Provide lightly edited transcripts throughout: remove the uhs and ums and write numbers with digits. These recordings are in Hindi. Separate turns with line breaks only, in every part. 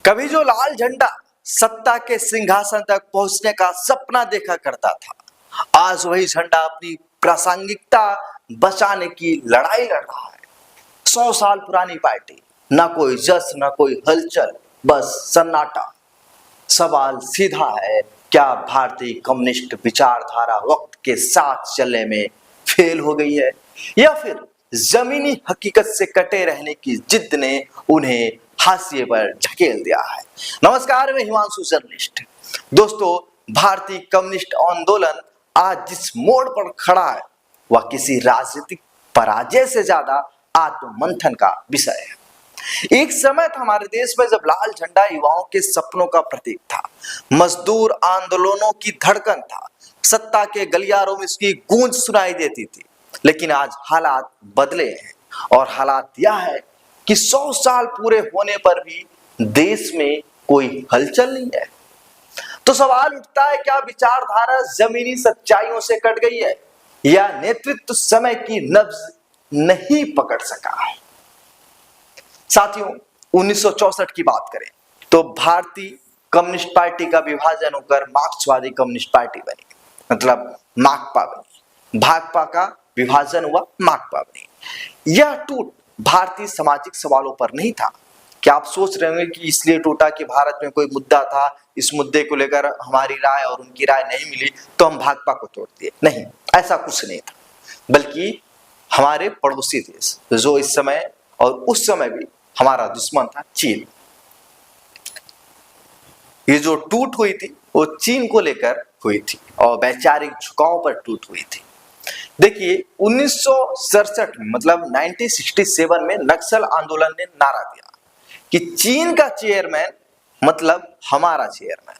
कभी जो लाल झंडा सत्ता के सिंहासन तक पहुंचने का सपना देखा करता था, आज वही झंडा अपनी प्रासंगिकता बचाने की लड़ाई लड़ रहा है। 100 साल पुरानी पार्टी, ना कोई जश्न ना कोई हलचल, बस सन्नाटा। सवाल सीधा है, क्या भारतीय कम्युनिस्ट विचारधारा वक्त के साथ चलने में फेल हो गई है, या फिर जमीनी हकीकत से कटे रहने की जिद ने उन्हें हाशिए पर ढकेल दिया है। नमस्कार, मैं हिमांशु जर्नलिस्ट। दोस्तों, भारतीय कम्युनिस्ट आंदोलन आज जिस मोड़ पर खड़ा है, वह किसी राजनीतिक पराजय से ज्यादा आत्ममंथन का विषय है। एक समय था हमारे देश में जब लाल झंडा युवाओं के सपनों का प्रतीक था, मजदूर आंदोलनों की धड़कन था, सत्ता के गलियारों में इसकी गूंज सुनाई देती थी। लेकिन आज हालात बदले हैं और हालात यह है कि 100 साल पूरे होने पर भी देश में कोई हलचल नहीं है। तो सवाल उठता है, क्या विचारधारा जमीनी सच्चाइयों से कट गई है, या नेतृत्व समय की नब्ज नहीं पकड़ सका है। साथियों, 1964 की बात करें तो भारतीय कम्युनिस्ट पार्टी का विभाजन होकर मार्क्सवादी कम्युनिस्ट पार्टी बनी, मतलब माकपा बनी। भाकपा का विभाजन हुआ, माकपा बनी। यह टूट भारतीय सामाजिक सवालों पर नहीं था। क्या आप सोच रहे होंगे कि इसलिए टूटा कि भारत में कोई मुद्दा था, इस मुद्दे को लेकर हमारी राय और उनकी राय नहीं मिली तो हम भाकपा को तोड़ दिए? नहीं, ऐसा कुछ नहीं था। बल्कि हमारे पड़ोसी देश, जो इस समय और उस समय भी हमारा दुश्मन था, चीन। ये जो टूट हुई थी वो चीन को लेकर हुई थी और वैचारिक झुकाव पर टूट हुई थी। देखिए, 1967 में, मतलब 1967 में नक्सल आंदोलन ने नारा दिया कि चीन का चेयरमैन मतलब हमारा चेयरमैन,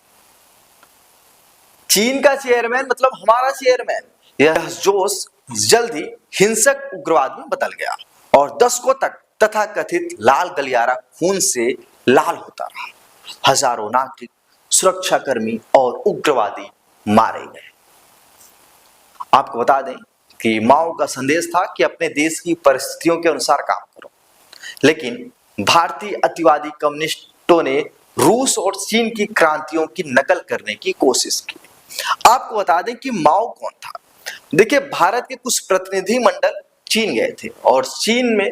चीन का चेयरमैन मतलब हमारा चेयरमैन। यह जोश जल्द ही हिंसक उग्रवाद में बदल गया और दशकों तक तथाकथित लाल गलियारा खून से लाल होता रहा। हजारों नागरिक, सुरक्षाकर्मी और उग्रवादी मारे गए। आपको बता दें कि माओ का संदेश था कि अपने देश की परिस्थितियों के अनुसार काम करो, लेकिन भारतीय अतिवादी कम्युनिस्टों ने रूस और चीन की क्रांतियों की नकल करने की कोशिश की। आपको बता दें कि माओ कौन था। देखिए, भारत के कुछ प्रतिनिधि मंडल चीन गए थे और चीन में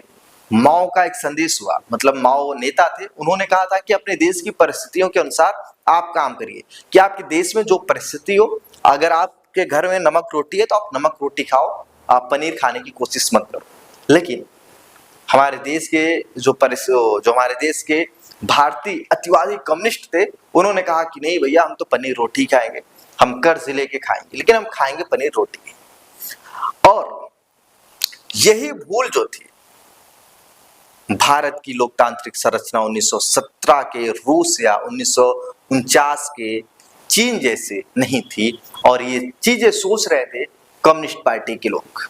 माओ का एक संदेश हुआ, मतलब माओ नेता थे, उन्होंने कहा था कि अपने देश की परिस्थितियों के अनुसार आप काम करिए, कि आपके देश में जो परिस्थिति हो, अगर आपके घर में नमक रोटी है तो आप नमक रोटी खाओ, आप पनीर खाने की कोशिश मत करो। लेकिन हमारे देश के जो हमारे देश के भारतीय अतिवादी कम्युनिस्ट थे, उन्होंने कहा कि नहीं भैया, हम तो पनीर रोटी खाएंगे, हम कर्ज लेके खाएंगे, लेकिन हम खाएंगे पनीर रोटी। और यही भूल जो थी, भारत की लोकतांत्रिक संरचना 1917 के रूस या 1949 के चीन जैसे नहीं थी, और ये चीजें सोच रहे थे कम्युनिस्ट पार्टी के लोग।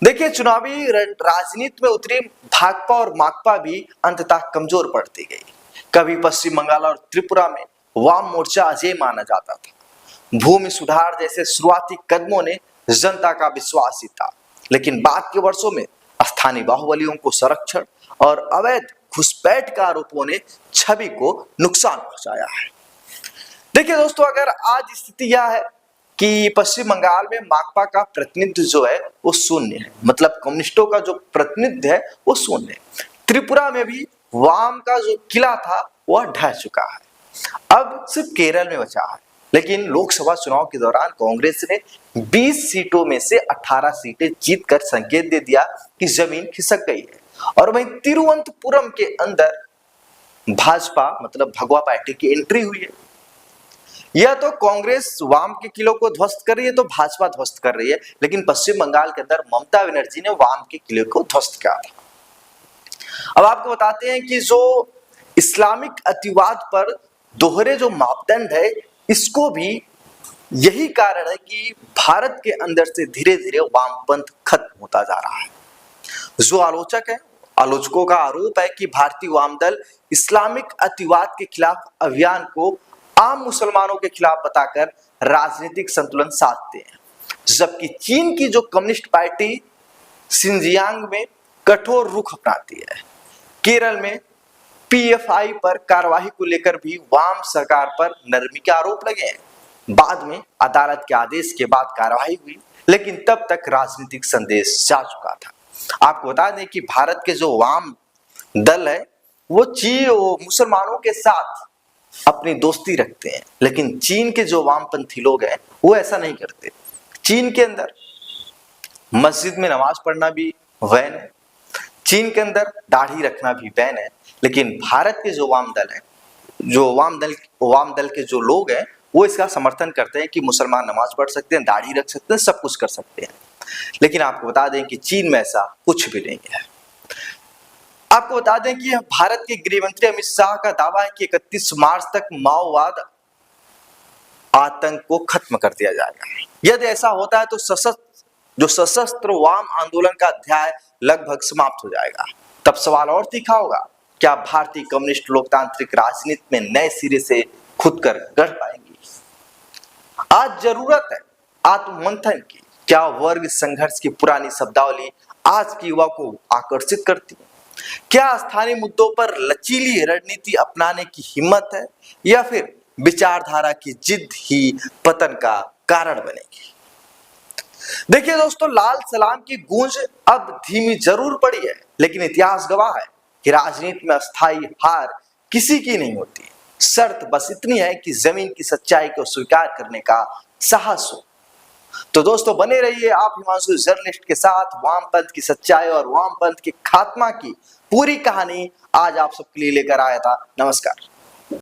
देखिए, चुनावी राजनीति में उतरी भाकपा और माकपा भी अंततः कमजोर पड़ती गई। कभी पश्चिम बंगाल और त्रिपुरा में वाम मोर्चा अजय माना जाता था। भूमि सुधार जैसे शुरुआती कदमों ने जनता का विश्वास जीता, लेकिन बाद के वर्षों में स्थानीय बाहुबलियों को संरक्षण और अवैध घुसपैठ के आरोपों ने छवि को नुकसान पहुंचाया है। देखिए दोस्तों, अगर आज स्थिति यह है कि पश्चिम बंगाल में माकपा का प्रतिनिधित्व जो है वो शून्य है, मतलब कम्युनिस्टों का जो प्रतिनिधित्व है वो शून्य है। त्रिपुरा में भी वाम का जो किला था वह ढह चुका है, अब सिर्फ केरल में बचा है। लेकिन लोकसभा चुनाव के दौरान कांग्रेस ने 20 सीटों में से 18 सीटें जीतकर संकेत दे दिया कि जमीन खिसक गई है। और वहीं तिरुवनंतपुरम के अंदर भाजपा मतलब भगवा पार्टी की एंट्री हुई है। यह तो कांग्रेस वाम के किलों को ध्वस्त कर रही है तो भाजपा ध्वस्त कर रही है, लेकिन पश्चिम बंगाल के अंदर ममता बनर्जी ने वाम के किले को ध्वस्त किया था। अब आपको बताते हैं कि जो इस्लामिक अतिवाद पर दोहरे जो मापदंड है, इसको भी यही कारण है कि भारत के अंदर से धीरे धीरे वामपंथ खत्म होता जा रहा है। जो आलोचकों का आरोप है कि भारतीय वाम दल इस्लामिक अतिवाद के खिलाफ अभियान को आम मुसलमानों के खिलाफ बताकर राजनीतिक संतुलन साधते हैं, जबकि चीन की जो कम्युनिस्ट पार्टी शिनजियांग में कठोर रुख अपनाती है, केरल में पीएफआई पर कार्रवाई को लेकर भी वाम सरकार पर नरमी के आरोप लगे हैं। बाद में अदालत के आदेश के बाद कार्रवाई हुई, लेकिन तब तक राजनीतिक संदेश जा चुका था। आपको बता दें कि भारत के जो वाम दल है वो मुसलमानों के साथ अपनी दोस्ती रखते हैं, लेकिन चीन के जो वामपंथी लोग हैं वो ऐसा नहीं करते। चीन के अंदर मस्जिद में नमाज पढ़ना भी बैन है, चीन के अंदर दाढ़ी रखना भी बैन है, लेकिन भारत के जो वाम दल है, जो वाम दल के जो लोग हैं वो इसका समर्थन करते हैं कि मुसलमान नमाज पढ़ सकते हैं, दाढ़ी रख सकते हैं, सब कुछ कर सकते हैं। लेकिन आपको बता दें कि चीन में ऐसा कुछ भी नहीं है। आपको बता दें कि भारत के गृह मंत्री अमित शाह का दावा है कि 31 मार्च तक माओवाद आतंक को खत्म कर दिया जाएगा। यदि ऐसा होता है तो सशस्त्र वाम आंदोलन का अध्याय लगभग समाप्त हो जाएगा। तब सवाल और तीखा होगा, क्या भारतीय कम्युनिस्ट लोकतांत्रिक राजनीति में नए सिरे से खुद कर गढ़ पाएंगी? आज जरूरत है आत्ममंथन की। क्या वर्ग संघर्ष की पुरानी शब्दावली आज की युवा को आकर्षित करती है? क्या स्थानीय मुद्दों पर लचीली रणनीति अपनाने की हिम्मत है, या फिर विचारधारा की जिद ही पतन का कारण बनेगी? देखिए दोस्तों, लाल सलाम की गूंज अब धीमी जरूर पड़ी है, लेकिन इतिहास गवाह है कि राजनीति में अस्थायी हार किसी की नहीं होती। शर्त बस इतनी है कि जमीन की सच्चाई को स्वीकार करने का साहस हो। तो दोस्तों, बने रहिए आप हिमांशु जर्नलिस्ट के साथ। वामपंथ की सच्चाई और वामपंथ के खात्मा की पूरी कहानी आज आप सबके लिए लेकर आया था। नमस्कार।